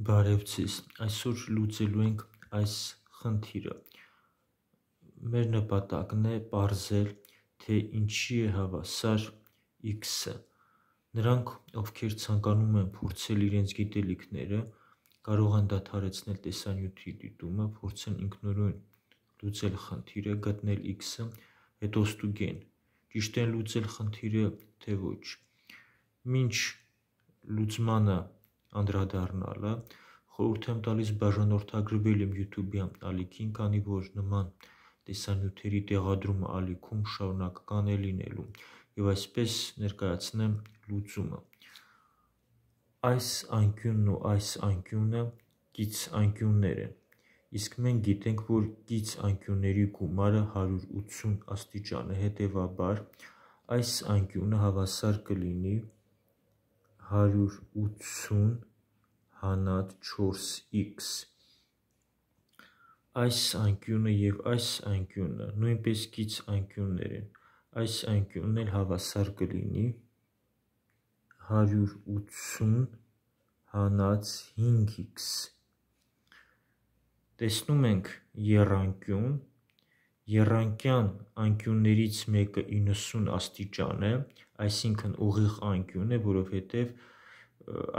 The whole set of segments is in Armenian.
Բարև ձեզ, այսօր լուծելու ենք այս խնդիրը։ Մեր նպատակն է պարզել, թե ինչի է հավասար x-ը։ Նրանք, ովքեր ցանկանում են փորձել իրենց գիտելիքները, կարող են դադարեցնել տեսանյութի դիտումը, փորձեն ինքնուրույն լուծել խնդիրը, գտնել x-ը, հետո ստուգեն, ճիշտ են լուծել խնդիրը, թե ոչ։ Մինչ լուծմանը անդրադառնալը խորհուրդ եմ տալիս բաժանորդագրվել իմ YouTube-յան ալիքին, քանի որ նման տեսանյութերի տեղադրումը ալիքում շարունակական է լինելու, եւ այսպես ներկայացնեմ լուծումը։ Այս անկյունն ու այս անկյունը կից անկյուններ են, իսկ մենք գիտենք, որ կից անկյունների գումարը 180 աստիճան է, հետևաբար այս անկյունը հավասար կլինի 180 հանած 4x։ Այս անկյունը և այս անկյունը նույնպես կից անկյուններ են, այս անկյունն էլ հավասար կլինի 180 հանած 5x։ Տեսնում ենք եռանկյուն, եռանկյան անկյուններից մեկը 90 աստիճան է, այսինքն ուղիղ անկյուն է, որովհետև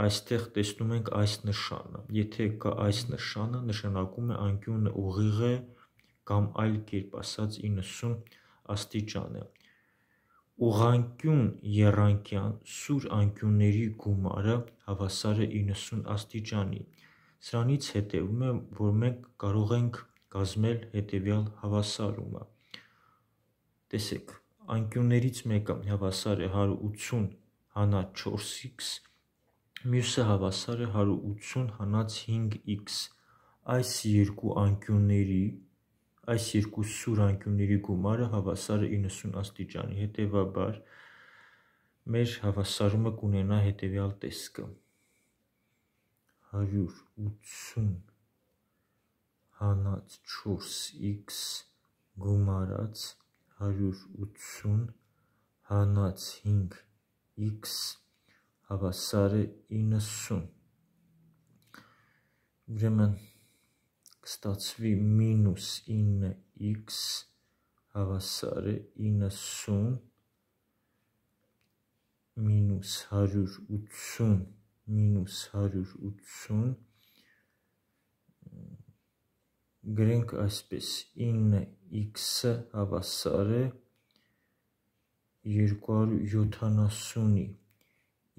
այստեղ տեսնում ենք այս նշանը, եթե կա այս նշանը, նշանակում է անկյունը ուղիղ է կամ այլ կերպ ասած 90 աստիճան է։ Ուղղանկյուն եռանկյան սուր անկյունների գումարը հավասար է 90 աստիճանի։ Սրանից հետևում է, որ մենք կարող ենք կազմել հետևյալ հավասարումը։ Տեսեք, անկյուններից մեկը հավասար է 180 հանած 4x, մյուսը հավասար է 180 հանած 5x։ Այս երկու սուր անկյունների գումարը հավասար է 90 աստիճանի, հետևաբար մեր հավասարումը կունենա հետևյալ տեսքը. 180 հանած 4x գումարած 180 հանած 5x հավասար է 90։ Ուրեմն կստացվի մինուս 9x հավասար է 90 մինուս 180 մինուս 180, գրենք այսպես, 9x-ը հավասար է 270-ի,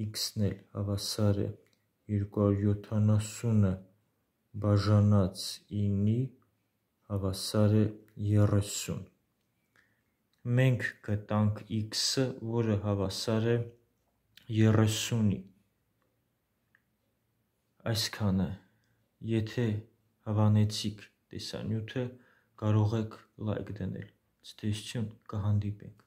x-ն էլ հավասար է 270-ը բաժանած 9-ի հավասար է 30։ Մենք գտանք x-ը, որը հավասար է 30-ի։ Այսքանը, եթե հավանեցիք տեսանյութը, կարող եք լայք դնել։ Ցտեսություն, կհանդիպենք։